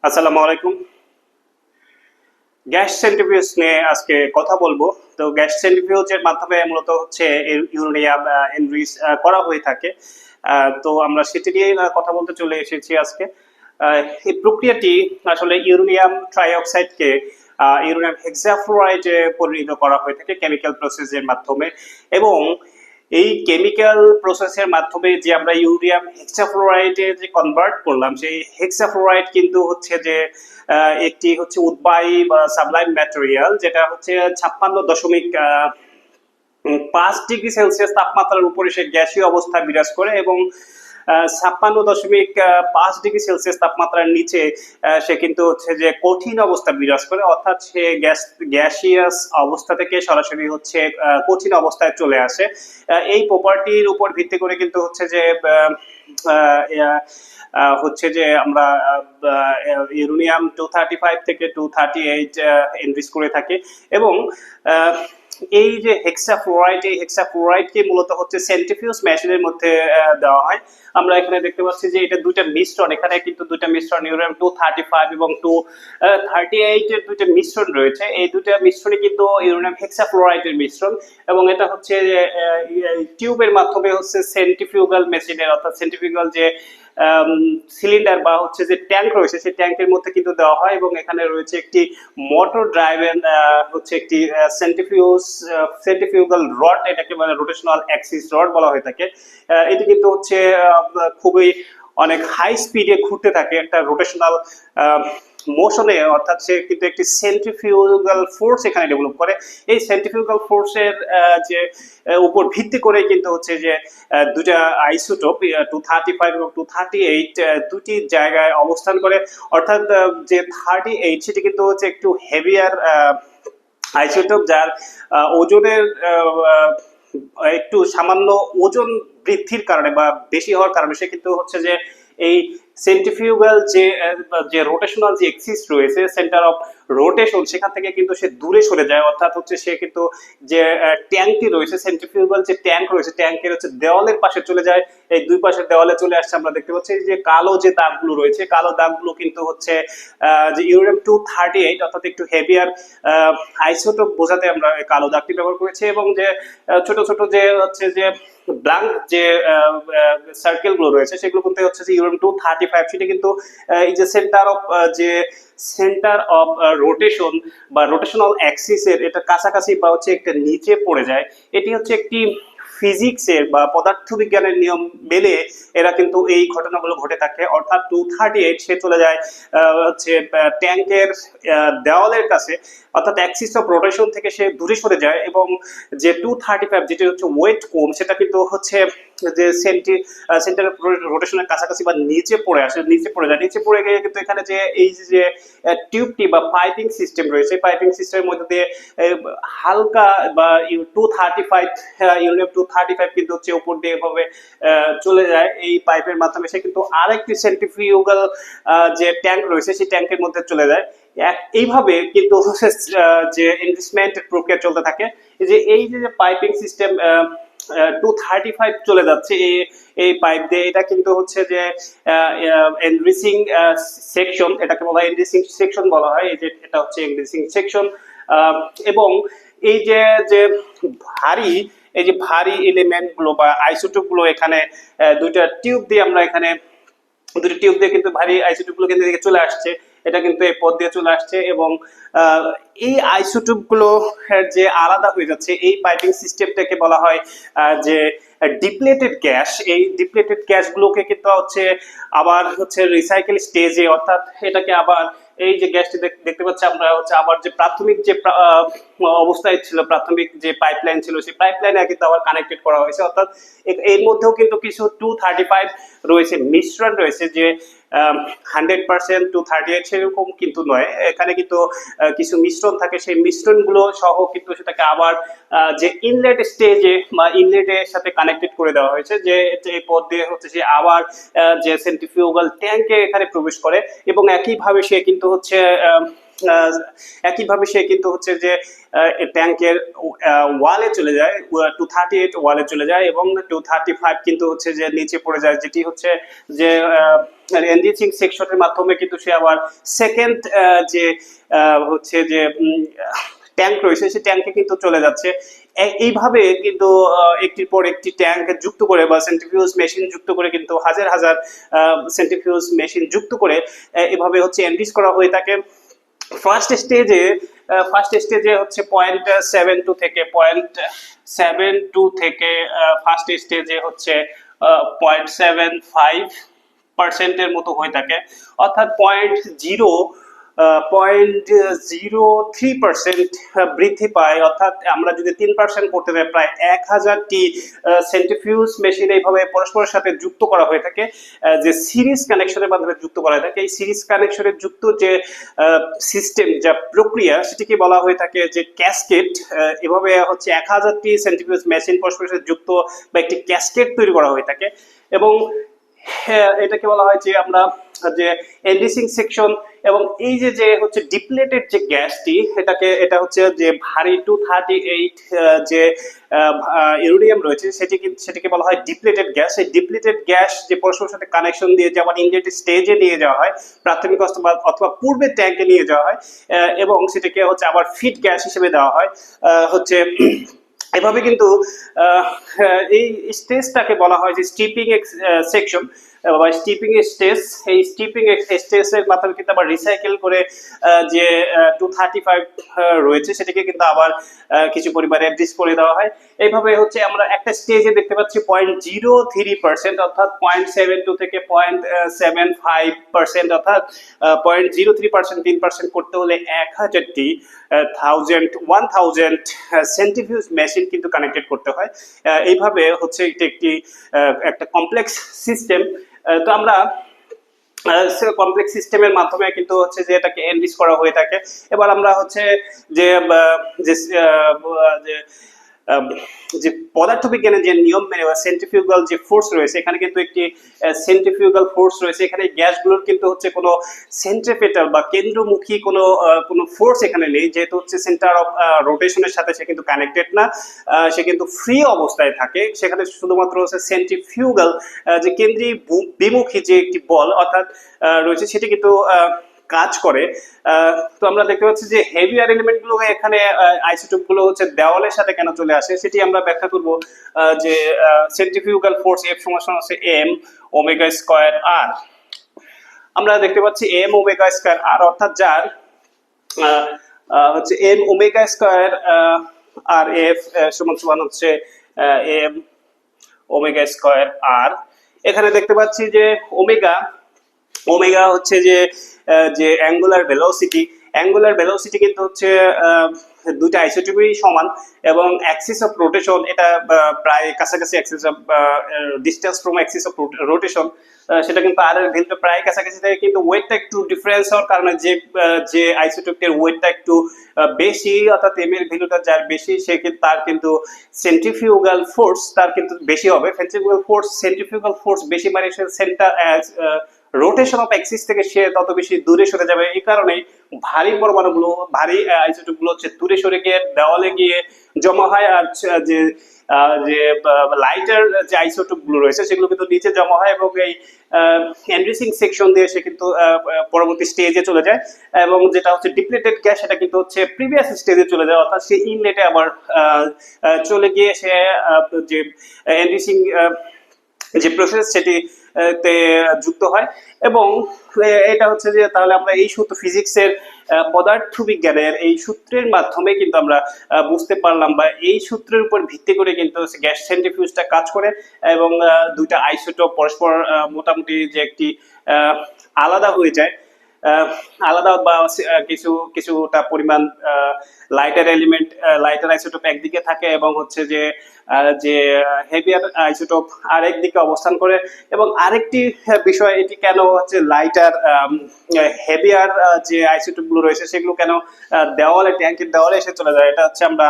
আসসালামু আলাইকুম। Gas centrifuge নিয়ে আজকে কথা বলবো। তো গ্যাস সেন্ট্রিফিউজের মাধ্যমে মূলত হচ্ছে ইউরেনিয়াম এনরিচ করা হয়ে থাকে। তো আমরা সেটি নিয়ে কথা বলতে চলে এসেছি আজকে। এই প্রক্রিয়াটি আসলে ইউরেনিয়াম ট্রাইঅক্সাইডকে ইউরেনিয়াম হেক্সাফ্লোরাইডে পরিণত করা হয়ে থাকে কেমিক্যাল প্রসেসের মাধ্যমে। এবং এই কেমিক্যাল প্রসেসের মাধ্যমে যে আমরা ইউরেনিয়াম হেক্সাফ্লোরাইডে যে কনভার্ট করলাম, সেই হেক্সাফ্লোরাইড কিন্তু হচ্ছে যে একটি হচ্ছে উদ্বায়ী বা সাবলাইম ম্যাটেরিয়াল, যেটা হচ্ছে 56.5 ডিগ্রি সেলসিয়াস তাপমাত্রার উপরে সে গ্যাসীয় অবস্থা বিরাজ করে এবং 56.5 ডিগ্রি সেলসিয়াস তাপমাত্রার নিচে সে কিন্তু হচ্ছে যে কঠিন অবস্থা বিরাজ করে, অর্থাৎ সে গ্যাসিয়াস অবস্থা থেকে সরাসরি হচ্ছে কঠিন অবস্থায় চলে আসে। এই প্রপার্টির উপর ভিত্তি করে কিন্তু হচ্ছে যে হচ্ছে যে আমরা ইউরেনিয়াম 235 থেকে 238 এনরিচ করে থাকি। এবং এই যে হেক্সাফ্লোরাইডকে মূলত হচ্ছে সেন্ট্রিফিউজ মেশিনের মধ্যে দেওয়া হয়। আমরা এখানে দেখতে পাচ্ছি যে এটা দুইটা মিশ্রণ, এখানে কিন্তু দুইটা মিশ্রণ ইউরেনিয়াম 235 এবং 238 এর দুইটা মিশ্রণ রয়েছে। এই দুইটা মিশ্রণে কিন্তু ইউরেনিয়াম হেক্সাফ্লোরাইডের মিশ্রণ, এবং এটা হচ্ছে টিউবের মাধ্যমে হচ্ছে সেন্ট্রিফিউগাল মেশিনের, অর্থাৎ সেন্ট্রিফিউগাল যে সিলিন্ডার বা হচ্ছে যে ট্যাঙ্ক রয়েছে সেই ট্যাঙ্কের মধ্যে কিন্তু দেওয়া হয়। এবং এখানে রয়েছে একটি মোটর ড্রাইভেন হচ্ছে একটি সেন্ট্রিফিউগাল রড, এটাকে মানে রোটেশনাল অ্যাক্সিস রড বলা হয়ে থাকে। এটি কিন্তু হচ্ছে খুবই অনেক হাই স্পিডে ঘুরতে থাকে একটা রোটেশনাল মোশনে, অর্থাৎ সে কিন্তু একটি সেন্ট্রিফিউগাল ফোর্স এখানে ডেভেলপ করে। এই সেন্ট্রিফিউগাল ফোর্সের যে উপর ভিত্তি করে কিন্তু হচ্ছে যে দুটা আইসোটোপ 235 এবং 238 দুটি জায়গায় অবস্থান করে। অর্থাৎ যে 38 সেটি কিন্তু হচ্ছে একটু হেভিয়ার আইসোটোপ, যার ওজনের একটু সামান্য ওজন বৃদ্ধির কারণে বা বেশি হওয়ার কারণে সে কিন্তু হচ্ছে যে এই সেন্ট্রিফিউগাল যে রোটেশনাল যে এক্সিস রয়েছে, সেন্টার অফ রোটেশন, সেখান থেকে কিন্তু সে দূরে সরে যায়। অর্থাৎ হচ্ছে সে কিন্তু যে ট্যাঙ্কটি রয়েছে, সেন্ট্রিফিউগাল যে ট্যাঙ্ক রয়েছে, ট্যাঙ্কের হচ্ছে দেওয়ালের পাশে চলে যায়। এই দুই পাশের দেওয়ালে চলে আসছে। আমরা দেখতে পাচ্ছি যে কালো যে দাগগুলো রয়েছে, কালো দাগগুলো কিন্তু হচ্ছে যে ইউরেনিয়াম 238 অর্থাৎ একটু হেভিয়ার আইসোটোপ বোঝাতে আমরা কালো দাগটি ব্যবহার করেছি। এবং যে ছোট ছোট যে হচ্ছে যে ব্ল্যাঙ্ক যে সার্কেল গুলো রয়েছে, সেগুলো কিন্তু হচ্ছে যে ইউরেনিয়াম 235, সেটা কিন্তু এই যে সেন্টার অফ রোটেশন বা রোটেশনাল অ্যাক্সিসের এটা কাছাকাছি বা হচ্ছে একটা নিচে পড়ে যায়। এটি হচ্ছে একটি ফিজিক্সের বা পদার্থবিজ্ঞানের নিয়ম মেনে এরা কিন্তু এই ঘটনাগুলো ঘটে থাকে। অর্থাৎ 238 সে চলে যায় হচ্ছে ট্যাঙ্কের দেওয়ালের কাছে, অর্থাৎ অ্যাক্সিস অফ রোটেশন থেকে সে দূরে সরে যায়। এবং যে 235 যেটা হচ্ছে ওয়েট কম, সেটা কিন্তু হচ্ছে যে সেন্টার রোটেশনের কাছাকাছি বা নিচে পড়ে আসে, নিচে পড়ে যায়। নিচে পড়ে গিয়ে কিন্তু এখানে যে এই যে টিউবটি বা পাইপিং সিস্টেম রয়েছে, পাইপিং সিস্টেমের মধ্যে দিয়ে হালকা বা 235 ইউরেনিয়াম 235 কিন্তু হচ্ছে উপর দিয়ে এভাবে চলে যায় এই পাইপের মাধ্যমে। সে কিন্তু আরেকটি সেন্ট্রিফিউগাল যে ট্যাঙ্ক রয়েছে সেই ট্যাঙ্কের মধ্যে চলে যায়। এইভাবে কিন্তু যে এনরিচমেন্টের প্রক্রিয়া চলতে থাকে। এই যে পাইপিং সিস্টেম 235 চলে যাচ্ছে এই পাইপ দিয়ে, এটা কিন্তু হচ্ছে যে এনরিচিং সেকশন, এটাকে বলা হয় এনরিচিং সেকশন বলা হয়। এই যে এটা হচ্ছে এনরিচিং সেকশন। এবং এই যে যে ভারী এই যে ভারী এলিমেন্ট গুলো বা আইসোটোপ গুলো এখানে দুইটা টিউব দিয়ে আমরা এখানে দুটো টিউব দিয়ে কিন্তু ভারী আইসোটোপ গুলো কিন্তু এদিকে চলে আসছে, এটা কিন্তু এই পথ দিয়ে চলে আসছে। এবং এই আইসোটোপ গুলো যে আলাদা হয়ে যাচ্ছে, এই পাইপিং সিস্টেমটাকে বলা হয় যে ডিপ্লেটেড গ্যাস। এই ডিপ্লেটেড গ্যাস গুলোকে কিন্তু হচ্ছে আবার হচ্ছে রিসাইকেল স্টেজে, অর্থাৎ এটাকে আবার এই যে গ্যাসটি দেখতে পাচ্ছি আমরা হচ্ছে আবার যে প্রাথমিক যে অবস্থায় ছিল, প্রাথমিক যে পাইপলাইন ছিল, সেই পাইপলাইনে কিন্তু আবার কানেক্টেড করা হয়েছে। অর্থাৎ এর মধ্যেও কিন্তু কিছু 235 রয়েছে, মিশ্রণ রয়েছে, যে 100% 238 সেরকম কিন্তু নয়। এখানে কিন্তু কিছু মিশ্রণ থাকে, সেই মিশ্রণগুলো সহ কিন্তু সেটাকে আবার যে ইনলেট স্টেজে বা ইনলেটের সাথে কানেক্টেড করে দেওয়া হয়েছে, যে এই পথ দিয়ে হচ্ছে যে আবার যে সেন্ট্রিফিউগাল ট্যাঙ্কে এখানে প্রবেশ করে। এবং একইভাবে সে কিন্তু হচ্ছে একইভাবে সে কিন্তু হচ্ছে যে ট্যাঙ্কের ওয়ালে চলে যায়, 238 ওয়ালে চলে যায় এবং 235 কিন্তু হচ্ছে যে নিচে পড়ে যায়, যেটি হচ্ছে যে এনরিচিং সেকশনের মাধ্যমে কিন্তু সে আবার সেকেন্ড যে হচ্ছে যে ট্যাঙ্ক রয়েছে সেই ট্যাঙ্কে কিন্তু চলে যাচ্ছে। এইভাবে কিন্তু একটির পর একটি ট্যাঙ্ক যুক্ত করে বা সেন্ট্রিফিউজ মেশিন যুক্ত করে কিন্তু হাজার হাজার সেন্ট্রিফিউজ মেশিন যুক্ত করে এভাবে হচ্ছে এনরিচ করা হয়ে থাকে। ফার্স্ট স্টেজে হচ্ছে 0.72 থেকে 0.72 থেকে ফার্স্ট স্টেজে হচ্ছে 0.75% মতো হয়ে থাকে, অর্থাৎ 0.03% বৃদ্ধি পায়। অর্থাৎ আমরা যদি 3% করতে যাই, প্রায় 1000টি সেন্ট্রিফিউজ মেশিন এইভাবে পরস্পরের সাথে যুক্ত করা হয়ে থাকে, যে সিরিজ কানেকশনের মাধ্যমে যুক্ত করা হয়ে থাকে। এই সিরিজ কানেকশনের যুক্ত যে সিস্টেম, যা প্রক্রিয়া, সেটিকে বলা হয়ে থাকে যে ক্যাসকেড। এভাবে হচ্ছে 1000টি সেন্ট্রিফিউজ মেশিন পরস্পরের সাথে যুক্ত বা একটি ক্যাসকেড তৈরি করা হয়ে থাকে। এবং এটাকে বলা হয় যে আমরা যে এনরিচিং সেকশন। এবং এই যে হচ্ছে ডিপ্লেটেড যে গ্যাসটি, এটা হচ্ছে যে ভারী 238 যে ইউরেনিয়াম রয়েছে সেটিকে বলা হয় ডিপ্লেটেড গ্যাস। এই ডিপ্লেটেড গ্যাস যে পরস্পরের সাথে কানেকশন দিয়ে যেমন ইনলেট স্টেজে নিয়ে যাওয়া হয়, প্রাথমিক অথবা পূর্বের ট্যাঙ্কে নিয়ে যাওয়া হয়, এবং সেটাকে হচ্ছে আবার ফিড গ্যাস হিসেবে দেওয়া হয় হচ্ছে। এভাবে কিন্তু এই স্টেজটাকে বলা হয় যে স্টিপিং সেকশন বা স্টিপিং স্টেজ। এই স্টিপিং স্টেজের মাধ্যমে কিন্তু আবার রিসাইকেল করে যে 235 রয়েছে সেটাকে কিন্তু আবার কিছু পরিমাণে এনরিচ করে দেওয়া হয়। এইভাবে হচ্ছে আমরা একটা স্টেজে দেখতে পাচ্ছি 0.03%, অর্থাৎ 0.72 থেকে 0.75%, অর্থাৎ 0.03% 3% করতে হলে 1000টি 1000 সেন্ট্রিফিউজ মেশিন কিন্তু কানেক্টেড করতে হয়। এইভাবে হচ্ছে একটি একটা কমপ্লেক্স সিস্টেম। তো আমরা কমপ্লেক্স সিস্টেমের মাধ্যমে কিন্তু হচ্ছে যে এটাকে এনরিচ করা হয়ে থাকে। এবার আমরা হচ্ছে যে যে যে পদার্থবিজ্ঞানের যে নিয়ম মেনে বা সেন্ট্রিফিউগাল যে ফোর্স রয়েছে, এখানে কিন্তু একটি সেন্ট্রিফিউগাল ফোর্স রয়েছে। এখানে গ্যাসগুলোর কিন্তু হচ্ছে কোনো সেন্ট্রিপেটাল বা কেন্দ্রমুখী কোনো ফোর্স এখানে নেই, যেহেতু হচ্ছে সেন্টার অফ রোটেশনের সাথে সে কিন্তু কানেক্টেড না, সে কিন্তু ফ্রি অবস্থায় থাকে। সেখানে শুধুমাত্র হচ্ছে সেন্ট্রিফিউগাল যে কেন্দ্রীয় বিমুখী যে একটি বল অর্থাৎ রয়েছে সেটি কিন্তু কাজ করে। তো আমরা দেখতে পাচ্ছি যে হেভিয়ার এলিমেন্ট গুলো এখানে আইসোটোপ গুলো হচ্ছে দেওয়ালের সাথে কেন চলে আসে সেটি আমরা ব্যাখ্যা করব। যে সেন্ট্রিফিউগাল ফোর্স F সমান হচ্ছে m ওমেগা স্কয়ার r। আমরা দেখতে পাচ্ছি m ওমেগা স্কয়ার r, অর্থাৎ যার হচ্ছে m omega square r f সমান হচ্ছে m ওমেগা স্কয়ার r। এখানে দেখতে পাচ্ছি যে ওমেগা হচ্ছে যে অ্যাঙ্গুলার ভেলোসিটি কিন্তু হচ্ছে দুইটা আইসোটোপই সমান, এবং অ্যাক্সিস অফ রোটেশন এটা প্রায় কাছাকাছি, Axis of distance from Axis of rotation সেটা কিন্তু আর এর ভ্যালুটা প্রায় কাছাকাছি থাকে, কিন্তু ওয়েটটা একটু ডিফারেন্স হওয়ার কারণে যে আইসোটোপের ওয়েটটা একটু বেশি, অর্থাৎ এম এর ভ্যালুটা যার বেশি সে কিন্তু তার কিন্তু সেন্ট্রিফিউগাল ফোর্স তার কিন্তু বেশি হবে। সেন্ট্রিফিউগাল ফোর্স বেশি মানে সেন্টার রোটেশন অফ অ্যাক্সিস থেকে সে তত বেশি দূরে সরে যাবে। এই কারণেই ভারী পরমাণুগুলো, ভারী আইসোটোপগুলো হচ্ছে দূরে সরে গিয়ে দেওয়ালে গিয়ে জমা হয়, আর যে লাইটার যে আইসোটোপ গুলো রয়েছে সেগুলো কিন্তু নিচে জমা হয়, এবং এই এনরিচিং সেকশন দিয়ে সে কিন্তু পরবর্তী স্টেজে চলে যায়। এবং যেটা হচ্ছে ডিপ্লেটেড গ্যাস সেটা কিন্তু হচ্ছে প্রিভিয়াস স্টেজে চলে যায়, অর্থাৎ সে ইনলেটে আবার চলে গিয়ে সে যে এনরিচিং যে প্রসেস সেটি তে যুক্ত হয়। এবং এটা হচ্ছে যে তাহলে আমরা এই সূত্র ফিজিক্সের পদার্থবিজ্ঞানের এই সূত্রের মাধ্যমে কিন্তু আমরা বুঝতে পারলাম, বা এই সূত্রের উপর ভিত্তি করে কিন্তু গ্যাস সেন্ট্রিফিউজটা কাজ করে, এবং দুইটা আইসোটোপ পরস্পর মোটামুটি যে একটি আলাদা হয়ে যায়, আলাদা বা কিছুটা পরিমাণ লাইটার আইসোটোপ একদিকে থাকে, এবং হচ্ছে যে হেভিয়ার আইসোটোপ আরেক দিকে অবস্থান করে। এবং আরেকটি বিষয়, এটি কেন হচ্ছে লাইটার হেভিয়ার যে আইসোটোপ গুলো রয়েছে সেগুলো কেন ট্যাঙ্কের দেওয়ালে এসে চলে যায়, এটা হচ্ছে আমরা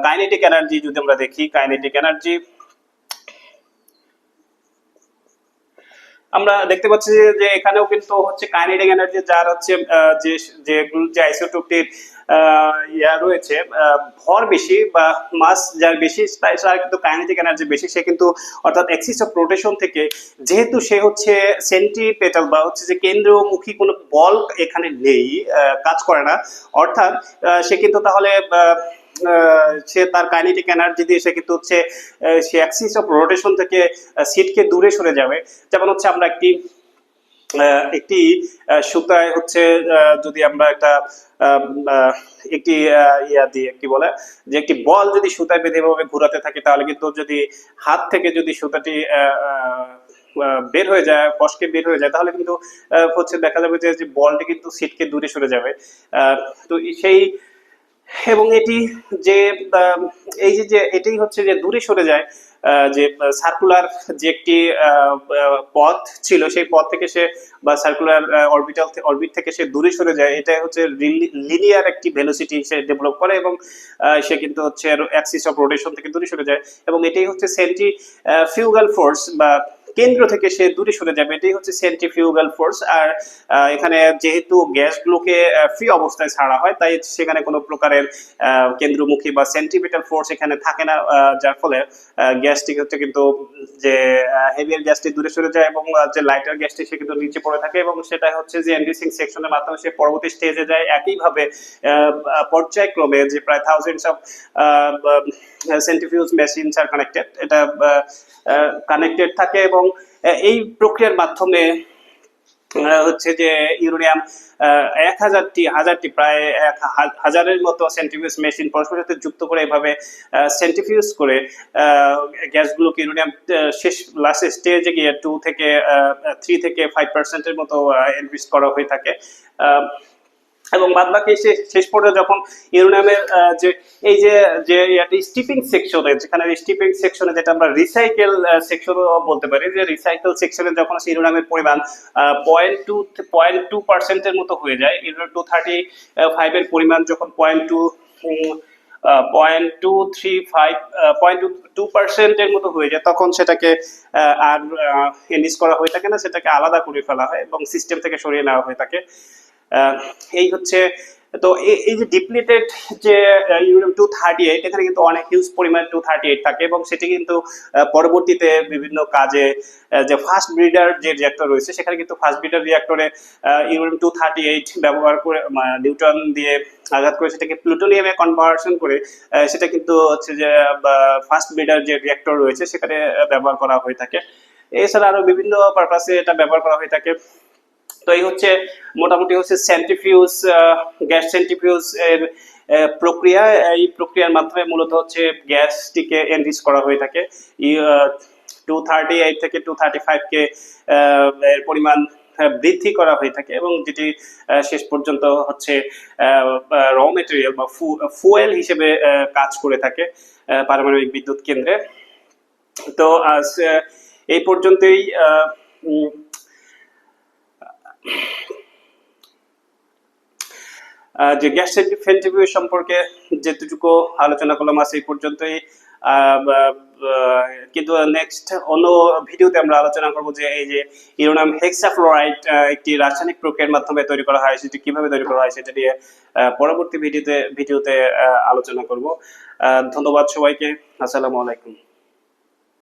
কাইনেটিক এনার্জি যদি আমরা দেখি, কাইনেটিক এনার্জি আমরা দেখতে পাচ্ছি যে এখানেও কিন্তু হচ্ছে কাইনেটিক এনার্জি যার হচ্ছে যে যে আইসোটোপটির ইয়া রয়েছে, ভর বেশি বা মাস যার বেশি তার কিন্তু কাইনেটিক এনার্জি বেশি, সে কিন্তু অর্থাৎ অ্যাক্সিস অফ রোটেশন থেকে যেহেতু সে হচ্ছে সেন্ট্রিপেটাল বা হচ্ছে যে কেন্দ্রমুখী কোনো বল এখানে নেই, কাজ করে না, অর্থাৎ সে কিন্তু তাহলে সে তার কাইনেটিক এনার্জি দিয়ে সে কিন্তু হচ্ছে সে অ্যাক্সিস অফ রোটেশন থেকে সিটকে দূরে সরে যাবে। যেমন হচ্ছে আমরা একটি একটি সুতায় হচ্ছে যদি আমরা একটা একটি ইয়া দিয়ে কি বলে যে একটি বল যদি সুতায় বেঁধে এভাবে ঘোরাতে থাকে, তাহলে কিন্তু যদি হাত থেকে যদি সুতাটি বের হয়ে যায়, ফসকে বের হয়ে যায়, তাহলে কিন্তু হচ্ছে দেখা যাবে যে বলটি কিন্তু সিটকে দূরে সরে যাবে। তো সেই এবং এটি যে এই যে এটাই হচ্ছে যে দূরে সরে যায়, যে সার্কুলার যে একটি পথ ছিল সেই পথ থেকে সে বা সার্কুলার অরবিট থেকে সে দূরে সরে যায়, এটা হচ্ছে লিনিয়ার একটি ভেলোসিটি সে ডেভেলপ করে এবং সে কিন্তু হচ্ছে অ্যাক্সিস অফ রোটেশন থেকে দূরে সরে যায়, এবং এটাই হচ্ছে সেন্ট্রিফিউগাল ফোর্স বা কেন্দ্র থেকে সে দূরে সরে যাবে, এটাই হচ্ছে সেন্ট্রিফিউগাল ফোর্স। আর এখানে যেহেতু গ্যাসগুলোকে ফ্রি অবস্থায় ছাড়া হয়, তাই সেখানে কোনো প্রকারের কেন্দ্রমুখী বা সেন্ট্রিপিটাল ফোর্স এখানে থাকে না, যার ফলে গ্যাসটি হচ্ছে কিন্তু যে হেভিয়ার গ্যাসটি দূরে সরে যায় এবং যে লাইটার গ্যাসটি সে কিন্তু নিচে পড়ে থাকে, এবং সেটা হচ্ছে যে এন্ডিসিং সেকশনের মাধ্যমে সে পরবর্তী স্টেজে যায়। একইভাবে পর্যায়ক্রমে যে প্রায় thousands of centrifuge machines are connected, এটা কানেক্টেড থাকে, এবং এই প্রক্রিয়ার মাধ্যমে হচ্ছে যে ইউরেনিয়াম 1000টি প্রায় 1000-এর মতো সেন্ট্রিফিউজ মেশিন পরস্পরের সাথে যুক্ত করে এভাবে সেন্ট্রিফিউজ করে গ্যাসগুলোকে ইউরেনিয়াম শেষ লাস্ট স্টেজে গিয়ে 3 থেকে 5% মতো এনরিচ করা হয়ে থাকে। এবং বাদবাকি শেষ পর্যন্ত যখন ইউরেনিয়ামের যে এই যে স্টিপিং সেকশনে, যেখানে স্টিপিং সেকশনে যেটা আমরা রিসাইকেল সেকশনও বলতে পারি, যে রিসাইকেল সেকশনে যখন ইউরেনিয়ামের পরিমাণ 0.2% এর মতো হয়ে যায়, ইউরেনিয়াম 235 এর পরিমাণ যখন 0.2% এর মতো হয়ে যায়, তখন সেটাকে আর এনরিচ করা হয়ে থাকে না, সেটাকে আলাদা করে ফেলা হয় এবং সিস্টেম থেকে সরিয়ে নেওয়া হয়ে থাকে। এই হচ্ছে তো এই যে ডিপ্লিটেড যে ইউরেনিয়াম 238, এখানে কিন্তু অনেক হিউজ পরিমাণ 238 থাকে, এবং সেটি কিন্তু পরবর্তীতে বিভিন্ন কাজে যে ফার্স্ট ব্রিডার যে রিঅ্যাক্টর রয়েছে, সেখানে কিন্তু ফার্স্ট ব্রিডার রিঅ্যাক্টরে ইউরেনিয়াম 238 ব্যবহার করে নিউট্রন দিয়ে আঘাত করে সেটাকে প্লুটোনিয়ামে কনভার্সন করে সেটা কিন্তু হচ্ছে যে ফার্স্ট ব্রিডার যে রিঅ্যাক্টর রয়েছে সেখানে ব্যবহার করা হয়ে থাকে। এছাড়া আরো বিভিন্ন পারপাসে এটা ব্যবহার করা হয়ে থাকে। তো এই হচ্ছে মোটামুটি হচ্ছে সেন্ট্রিফিউজ, গ্যাস সেন্ট্রিফিউজ এর প্রক্রিয়া। এই প্রক্রিয়ার মাধ্যমে মূলত হচ্ছে গ্যাসটিকে এনরিচ করা হয়ে থাকে। 238 থেকে 235 কে এর পরিমাণ বৃদ্ধি করা হয়ে থাকে, এবং যেটি শেষ পর্যন্ত হচ্ছে র মেটেরিয়াল বা ফুয়েল হিসেবে কাজ করে থাকে পারমাণবিক বিদ্যুৎ কেন্দ্রে। তো আজ এই পর্যন্তই যে গ্যাস সেন্ট্রিফিউজ সম্পর্কে যেটুকু আলোচনা করলাম আজ এই পর্যন্তই। কিন্তু নেক্সট অন্য ভিডিওতে আমরা আলোচনা করব যে এই যে ইউরেনিয়াম হেক্সাফ্লোরাইড একটি রাসায়নিক প্রক্রিয়ার মাধ্যমে তৈরি করা হয়, সেটি কিভাবে তৈরি করা হয় সেটা নিয়ে পরবর্তী ভিডিওতে আলোচনা করব। ধন্যবাদ সবাইকে। আসসালামু আলাইকুম।